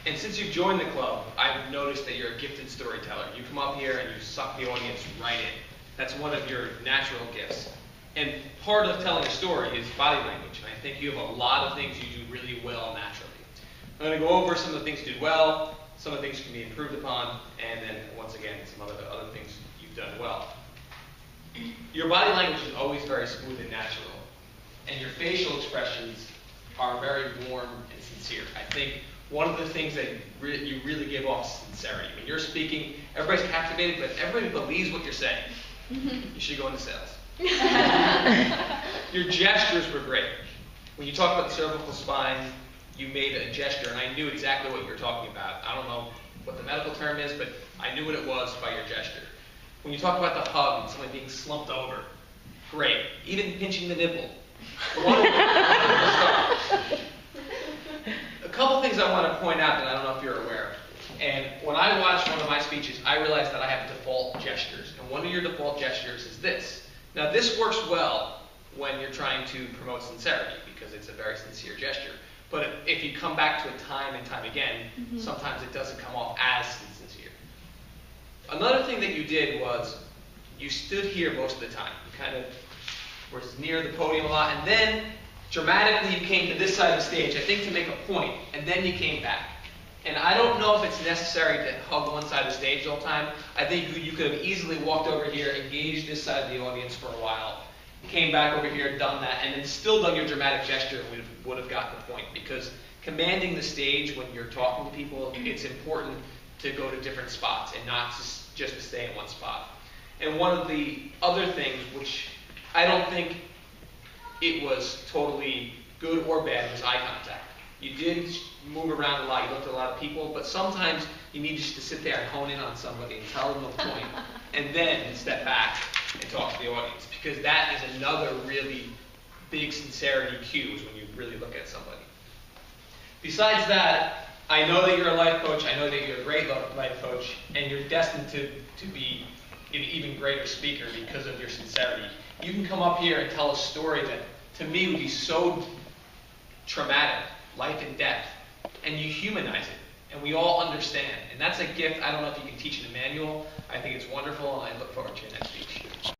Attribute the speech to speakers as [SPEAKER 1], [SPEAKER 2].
[SPEAKER 1] And since you've joined the club, I've noticed that you're a gifted storyteller. You come up here and you suck the audience right in. That's one of your natural gifts. And part of telling a story is body language. And I think you have a lot of things you do really well naturally. I'm going to go over some of the things you did well, some of the things can be improved upon, and then once again, some other things you've done well. Your body language is always very smooth and natural. And your facial expressions are very warm and sincere. I think one of the things that you really give off is sincerity. When you're speaking, everybody's captivated, but everybody believes what you're saying. You should go into sales. Your gestures were great. When you talked about the cervical spine, you made a gesture, and I knew exactly what you were talking about. I don't know what the medical term is, but I knew what it was by your gesture. When you talk about the hug and someone being slumped over, great. Even pinching the nipple. A couple things I want to point out that I don't know if you're aware of. And when I watched one of my speeches, I realized that I have default gestures. And one of your default gestures is this. Now, this works well when you're trying to promote sincerity, because it's a very sincere gesture. But if you come back to it time and time again, sometimes it doesn't come off as sincere. Another thing that you did was you stood here most of the time. You kind of were near the podium a lot, and then dramatically you came to this side of the stage, I think to make a point, and then you came back. And I don't know if it's necessary to hug one side of the stage all the time. I think you could have easily walked over here, engaged this side of the audience for a while, came back over here, done that, and then still done your dramatic gesture, and we would have gotten the point. Because commanding the stage when you're talking to people, it's important to go to different spots and not just to stay in one spot. And one of the other things, which I don't think it was totally good or bad, was eye contact. You did move around a lot, you looked at a lot of people, but sometimes you need just to sit there and hone in on somebody and tell them the point, and then step back and talk to the audience. Because that is another really big sincerity cue, is when you really look at somebody. Besides that, I know that you're a life coach, I know that you're a great life coach, and you're destined to be an even greater speaker because of your sincerity. You can come up here and tell a story that, to me, would be so traumatic, life and death, and you humanize it, and we all understand. And that's a gift. I don't know if you can teach in a manual. I think it's wonderful, and I look forward to your next speech.